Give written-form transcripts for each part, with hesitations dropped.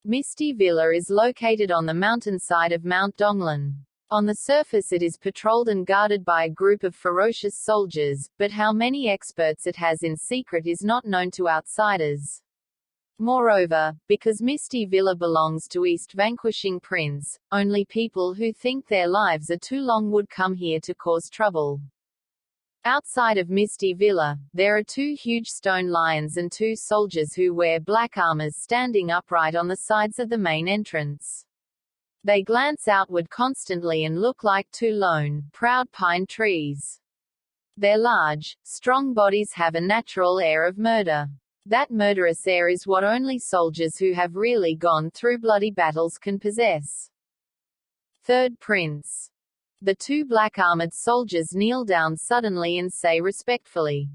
Misty Villa is located on the mountainside of Mount Donglan. On the surface it is patrolled and guarded by a group of ferocious soldiers, but how many experts it has in secret is not known to outsiders. Moreover, because Misty Villa belongs to East Vanquishing Prince, only people who think their lives are too long would come here to cause trouble. Outside of Misty Villa, there are two huge stone lions and two soldiers who wear black armors standing upright on the sides of the main entrance. They glance outward constantly and look like two lone, proud pine trees. Their large, strong bodies have a natural air of murder. That murderous air is what only soldiers who have really gone through bloody battles can possess. Third Prince. The two black-armored soldiers kneel down suddenly and say respectfully.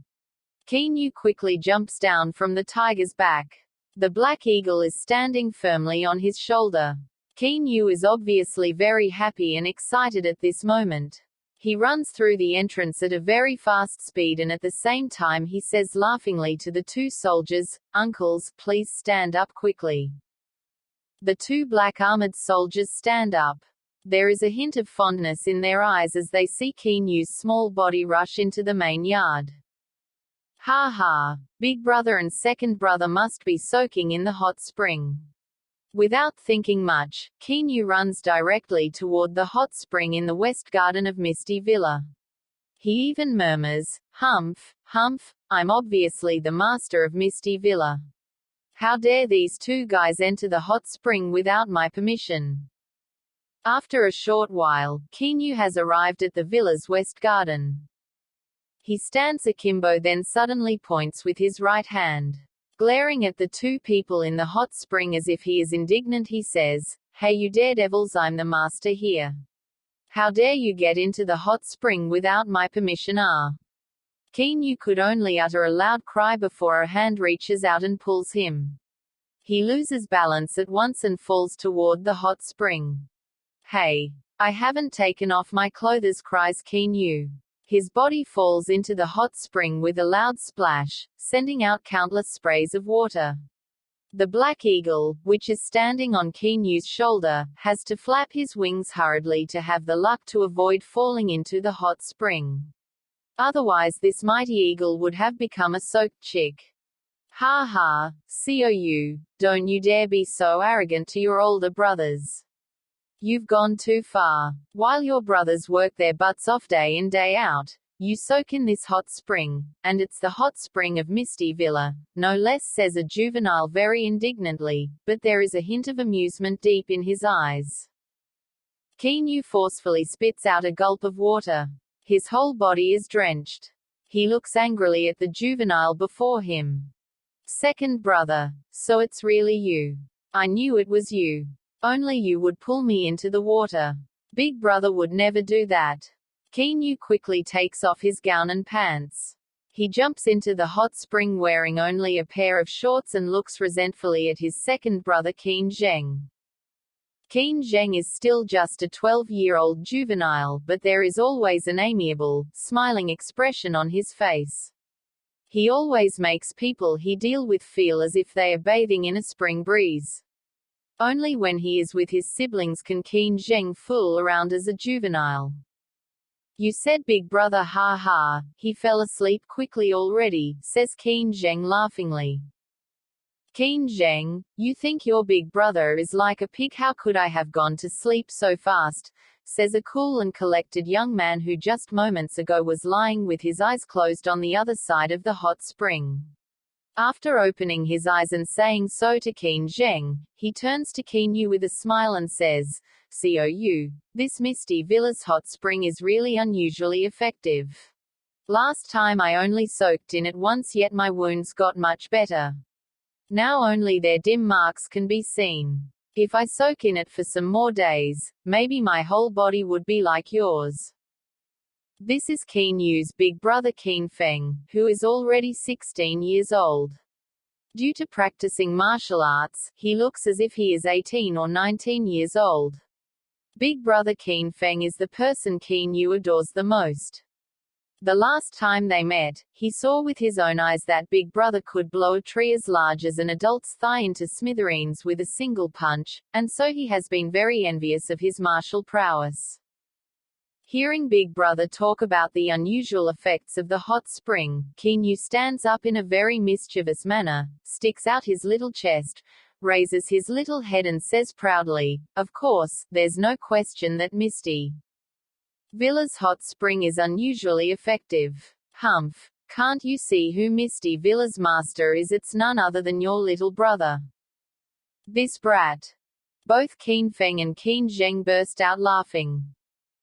Qin Yu quickly jumps down from the tiger's back. The black eagle is standing firmly on his shoulder. Qin Yu is obviously very happy and excited at this moment. He runs through the entrance at a very fast speed and at the same time he says laughingly to the two soldiers, "Uncles, please stand up quickly." The two black-armored soldiers stand up. There is a hint of fondness in their eyes as they see Qin Yu's small body rush into the main yard. Ha ha! Big brother and second brother must be soaking in the hot spring. Without thinking much, Qin Yu runs directly toward the hot spring in the west garden of Misty Villa. He even murmurs, "Humph, humph, I'm obviously the master of Misty Villa. How dare these two guys enter the hot spring without my permission?" After a short while, Qin Yu has arrived at the villa's west garden. He stands akimbo then suddenly points with his right hand. Glaring at the two people in the hot spring as if he is indignant he says, "Hey you daredevils, I'm the master here. How dare you get into the hot spring without my permission?" Qin Yu could only utter a loud cry before a hand reaches out and pulls him. He loses balance at once and falls toward the hot spring. "Hey! I haven't taken off my clothes," cries Qin Yu. His body falls into the hot spring with a loud splash, sending out countless sprays of water. The black eagle, which is standing on Qin Yu's shoulder, has to flap his wings hurriedly to have the luck to avoid falling into the hot spring. Otherwise this mighty eagle would have become a soaked chick. Ha ha, Xiao, don't you dare be so arrogant to your older brothers. You've gone too far. While your brothers work their butts off day in day out, you soak in this hot spring, and it's the hot spring of Misty Villa, no less, says a juvenile very indignantly, but there is a hint of amusement deep in his eyes. Qin Yu forcefully spits out a gulp of water. His whole body is drenched. He looks angrily at the juvenile before him. "Second brother, so it's really you. I knew it was you. Only you would pull me into the water. Big brother would never do that." Qin Yu quickly takes off his gown and pants. He jumps into the hot spring wearing only a pair of shorts and looks resentfully at his second brother Qin Zheng. Qin Zheng is still just a 12-year-old juvenile, but there is always an amiable, smiling expression on his face. He always makes people he deals with feel as if they are bathing in a spring breeze. Only when he is with his siblings can Qin Zheng fool around as a juvenile. "You said big brother, ha ha, he fell asleep quickly already," says Qin Zheng laughingly. "Qin Zheng, you think your big brother is like a pig? How could I have gone to sleep so fast?" says a cool and collected young man who just moments ago was lying with his eyes closed on the other side of the hot spring. After opening his eyes and saying so to Qin Zheng, he turns to Qin Yu with a smile and says, "Xiao, this Misty Villa's hot spring is really unusually effective. Last time I only soaked in it once, yet my wounds got much better. Now only their dim marks can be seen. If I soak in it for some more days, maybe my whole body would be like yours." This is Qin Yu's big brother Qin Feng, who is already 16 years old. Due to practicing martial arts, he looks as if he is 18 or 19 years old. Big brother Qin Feng is the person Qin Yu adores the most. The last time they met, he saw with his own eyes that Big Brother could blow a tree as large as an adult's thigh into smithereens with a single punch, and so he has been very envious of his martial prowess. Hearing Big Brother talk about the unusual effects of the hot spring, Qin Yu stands up in a very mischievous manner, sticks out his little chest, raises his little head and says proudly, "Of course, there's no question that Misty Villa's hot spring is unusually effective. Humph. Can't you see who Misty Villa's master is? It's none other than your little brother." This brat. Both Qin Feng and Qin Zheng burst out laughing.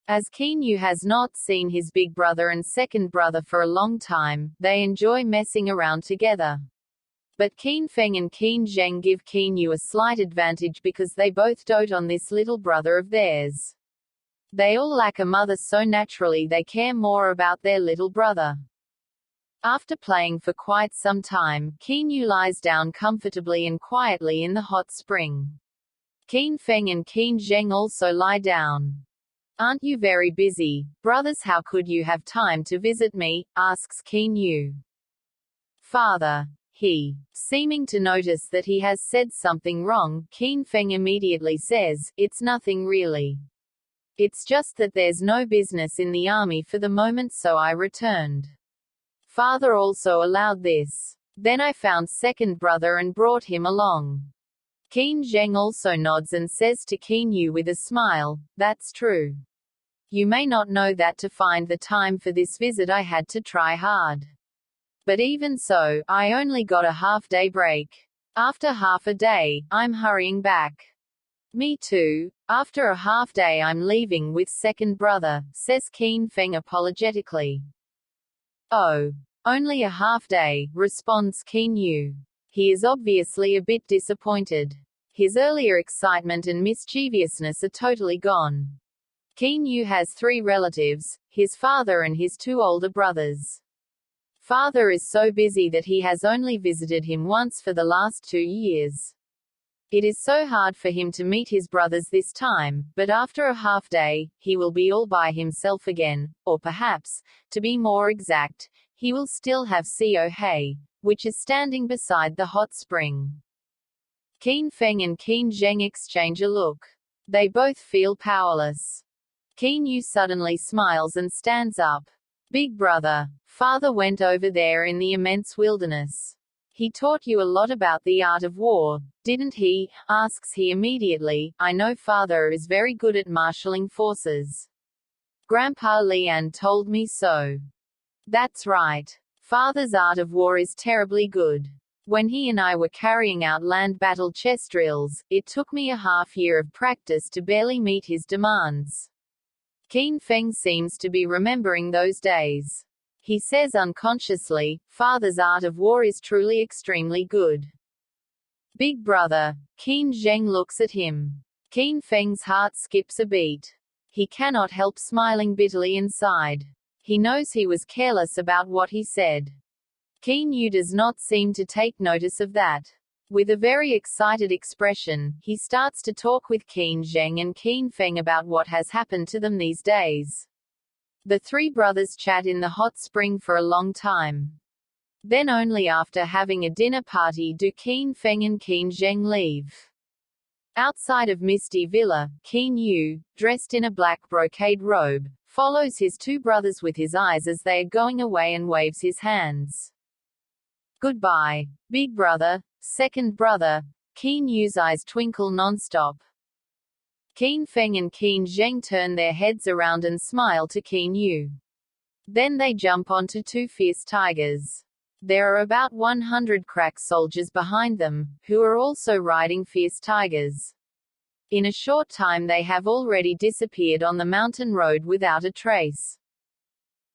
As Qin Yu has not seen his big brother and second brother for a long time, they enjoy messing around together. But Qin Feng and Qin Zheng give Qin Yu a slight advantage because they both dote on this little brother of theirs. They all lack a mother, so naturally they care more about their little brother. After playing for quite some time, Qin Yu lies down comfortably and quietly in the hot spring. Qin Feng and Qin Zheng also lie down. "Aren't you very busy, brothers? How could you have time to visit me?" asks Qin Yu. "Father." Seeming to notice that he has said something wrong, Qin Feng immediately says, "It's nothing really. It's just that there's no business in the army for the moment, so I returned. Father also allowed this. Then I found second brother and brought him along." Qin Zheng also nods and says to Qin Yu with a smile, "That's true. You may not know that to find the time for this visit I had to try hard. But even so, I only got a half-day break. After half a day, I'm hurrying back." "Me too. After a half day I'm leaving with second brother," says Qin Feng apologetically. "Oh. Only a half day," responds Qin Yu. He is obviously a bit disappointed. His earlier excitement and mischievousness are totally gone. Qin Yu has 3 relatives, his father and his 2 older brothers. Father is so busy that he has only visited him once for the last 2 years. It is so hard for him to meet his brothers this time, but after a half day, he will be all by himself again, or perhaps, to be more exact, he will still have Seo Hei, which is standing beside the hot spring. Qin Feng and Qin Zheng exchange a look. They both feel powerless. Qin Yu suddenly smiles and stands up. "Big brother, father went over there in the immense wilderness. He taught you a lot about the art of war, didn't he?" asks he immediately. "I know father is very good at marshalling forces. Grandpa Lian told me so." "That's right. Father's art of war is terribly good. When he and I were carrying out land battle chess drills, it took me a half year of practice to barely meet his demands." Qin Feng seems to be remembering those days. He says unconsciously, "Father's art of war is truly extremely good." "Big brother." Qin Zheng looks at him. Qin Feng's heart skips a beat. He cannot help smiling bitterly inside. He knows he was careless about what he said. Qin Yu does not seem to take notice of that. With a very excited expression, he starts to talk with Qin Zheng and Qin Feng about what has happened to them these days. The 3 brothers chat in the hot spring for a long time. Then only after having a dinner party do Qin Feng and Qin Zheng leave. Outside of Misty Villa, Qin Yu, dressed in a black brocade robe, follows his 2 brothers with his eyes as they are going away and waves his hands. "Goodbye, big brother, second brother." Qin Yu's eyes twinkle non-stop. Qin Feng and Qin Zheng turn their heads around and smile to Qin Yu. Then they jump onto 2 fierce tigers. There are about 100 crack soldiers behind them, who are also riding fierce tigers. In a short time they have already disappeared on the mountain road without a trace.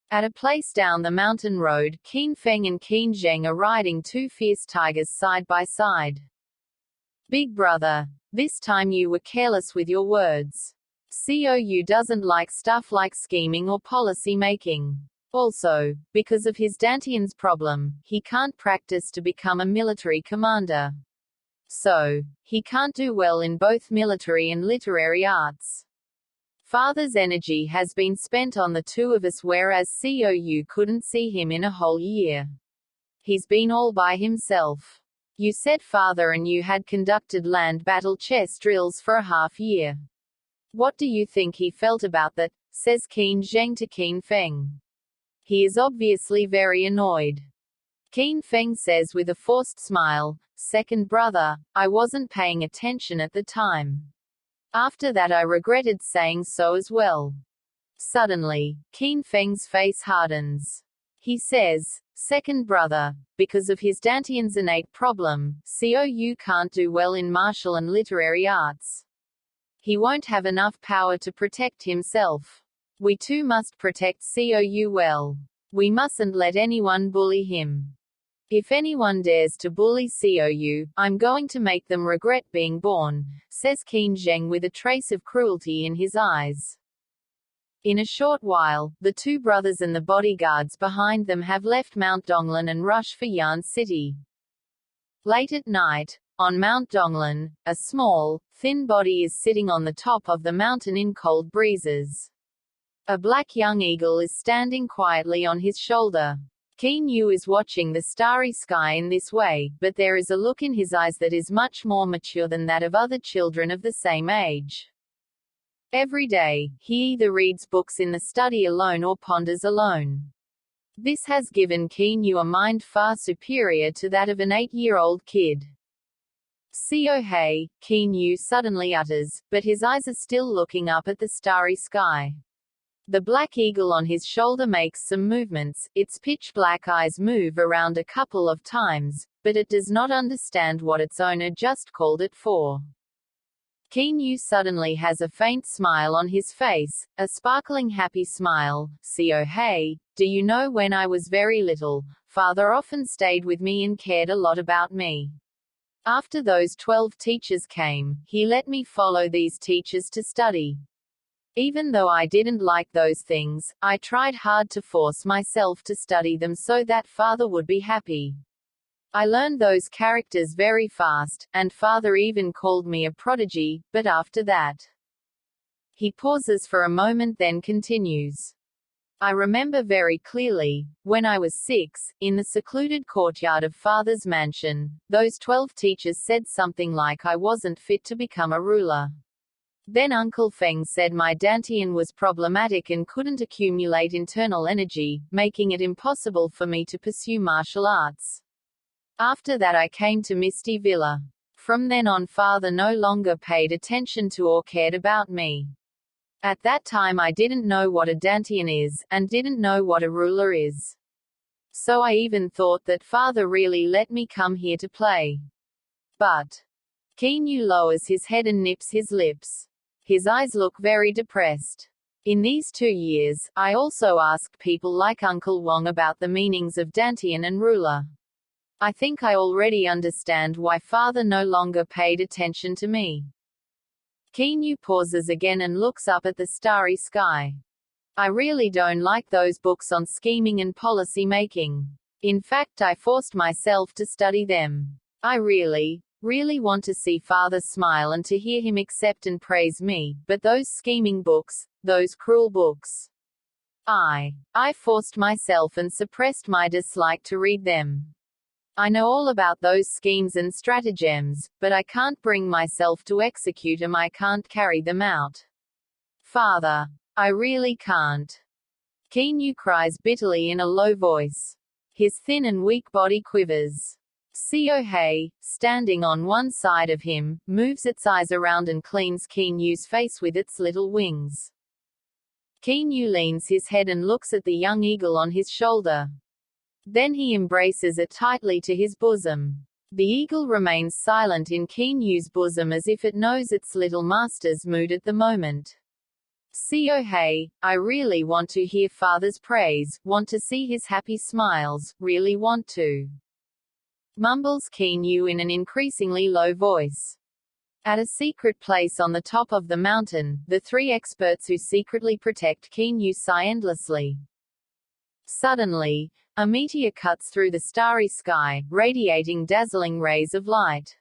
At a place down the mountain road, Qin Feng and Qin Zheng are riding 2 fierce tigers side by side. "Big brother, this time you were careless with your words. Yu doesn't like stuff like scheming or policy making. Also, because of his Dantian's problem, he can't practice to become a military commander. So, he can't do well in both military and literary arts. Father's energy has been spent on the two of us, whereas Qiu couldn't see him in a whole year. He's been all by himself. You said father and you had conducted land battle chess drills for a half year. What do you think he felt about that? Says Qin Zheng to Qin Feng. He is obviously very annoyed. Qin Feng says with a forced smile, second brother, I wasn't paying attention at the time. After that I regretted saying so as well. Suddenly, Qin Feng's face hardens. He says, second brother, because of his Dantian's innate problem, Qiu can't do well in martial and literary arts. He won't have enough power to protect himself. We too must protect Qiu well. We mustn't let anyone bully him. If anyone dares to bully Qiu, I'm going to make them regret being born, says Qin Zheng with a trace of cruelty in his eyes. In a short while, the two brothers and the bodyguards behind them have left Mount Donglan and rush for Yan City. Late at night, on Mount Donglan, a small, thin body is sitting on the top of the mountain in cold breezes. A black young eagle is standing quietly on his shoulder. Qin Yu is watching the starry sky in this way, but there is a look in his eyes that is much more mature than that of other children of the same age. Every day, he either reads books in the study alone or ponders alone. This has given Qin Yu a mind far superior to that of an 8-year-old kid. Xiao, Qin Yu suddenly utters, but his eyes are still looking up at the starry sky. The black eagle on his shoulder makes some movements, its pitch-black eyes move around a couple of times, but it does not understand what its owner just called it for. Qin Yu suddenly has a faint smile on his face, a sparkling happy smile. Xiao, do you know when I was very little, father often stayed with me and cared a lot about me. After those 12 teachers came, he let me follow these teachers to study. Even though I didn't like those things, I tried hard to force myself to study them so that father would be happy. I learned those characters very fast, and father even called me a prodigy, but after that. He pauses for a moment then continues. I remember very clearly, when I was 6, in the secluded courtyard of father's mansion, those 12 teachers said something like I wasn't fit to become a ruler. Then Uncle Feng said my Dantian was problematic and couldn't accumulate internal energy, making it impossible for me to pursue martial arts. After that I came to Misty Villa. From then on father no longer paid attention to or cared about me. At that time I didn't know what a Dantian is, and didn't know what a ruler is. So I even thought that father really let me come here to play. But Qin Yu lowers his head and nips his lips. His eyes look very depressed. In these 2 years, I also asked people like Uncle Wong about the meanings of Dantian and ruler. I think I already understand why father no longer paid attention to me. Qin Yu pauses again and looks up at the starry sky. I really don't like those books on scheming and policy making. In fact I forced myself to study them. I really want to see father smile and to hear him accept and praise me, but those scheming books, those cruel books. I forced myself and suppressed my dislike to read them. I know all about those schemes and stratagems, but I can't bring myself to execute them. I can't carry them out. Father, I really can't. Qin Yu cries bitterly in a low voice. His thin and weak body quivers. Xiao, standing on one side of him, moves its eyes around and cleans Qin Yu's face with its little wings. Qin Yu leans his head and looks at the young eagle on his shoulder. Then he embraces it tightly to his bosom. The eagle remains silent in Qin Yu's bosom as if it knows its little master's mood at the moment. Xiao, I really want to hear father's praise, want to see his happy smiles, really want to. Mumbles Qin Yu in an increasingly low voice. At a secret place on the top of the mountain, the 3 experts who secretly protect Qin Yu sigh endlessly. Suddenly, a meteor cuts through the starry sky, radiating dazzling rays of light.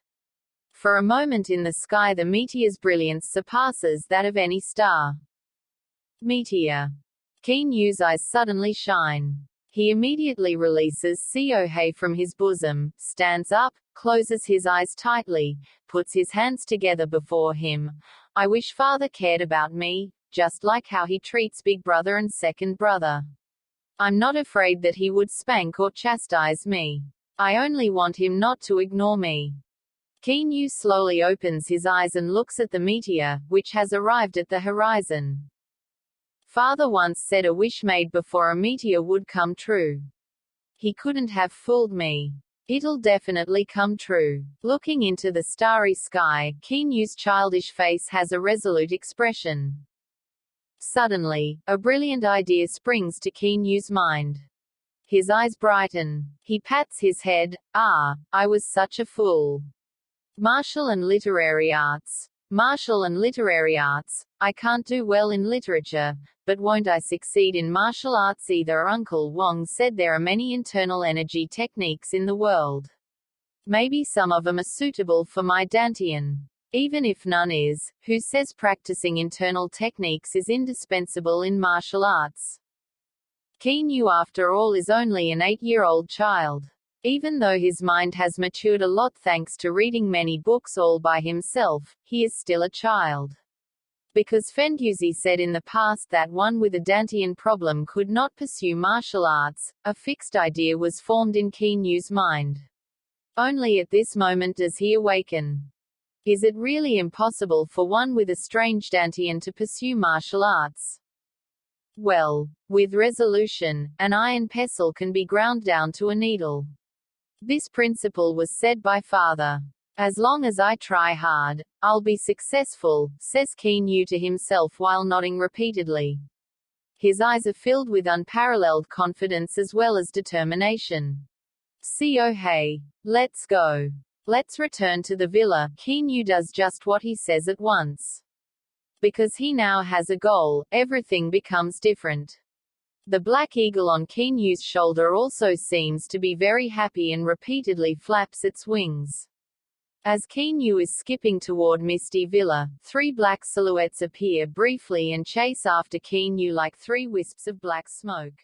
For a moment in the sky the meteor's brilliance surpasses that of any star. Meteor. Qin Yu's eyes suddenly shine. He immediately releases Siohei from his bosom, stands up, closes his eyes tightly, puts his hands together before him. I wish father cared about me, just like how he treats big brother and second brother. I'm not afraid that he would spank or chastise me. I only want him not to ignore me. Qin Yu slowly opens his eyes and looks at the meteor, which has arrived at the horizon. Father once said a wish made before a meteor would come true. He couldn't have fooled me. It'll definitely come true. Looking into the starry sky, Qin Yu's childish face has a resolute expression. Suddenly, a brilliant idea springs to Qin Yu's mind. His eyes brighten. He pats his head. I was such a fool. Martial and literary arts. Martial and literary arts. I can't do well in literature, but won't I succeed in martial arts either? Uncle Wong said there are many internal energy techniques in the world. Maybe some of them are suitable for my Dantian. Even if none is, who says practicing internal techniques is indispensable in martial arts? Qin Yu after all is only an 8-year-old child. Even though his mind has matured a lot thanks to reading many books all by himself, he is still a child. Because Fengyuzi said in the past that one with a Dantian problem could not pursue martial arts, a fixed idea was formed in Qin Yu's mind. Only at this moment does he awaken. Is it really impossible for one with a strange Dantian to pursue martial arts? Well, with resolution, an iron pestle can be ground down to a needle. This principle was said by father. As long as I try hard, I'll be successful, says Qin Yu to himself while nodding repeatedly. His eyes are filled with unparalleled confidence as well as determination. Siohei. Let's go. Let's return to the villa. Qin Yu does just what he says at once. Because he now has a goal, everything becomes different. The black eagle on Qin Yu's shoulder also seems to be very happy and repeatedly flaps its wings. As Qin Yu is skipping toward Misty Villa, 3 black silhouettes appear briefly and chase after Qin Yu like 3 wisps of black smoke.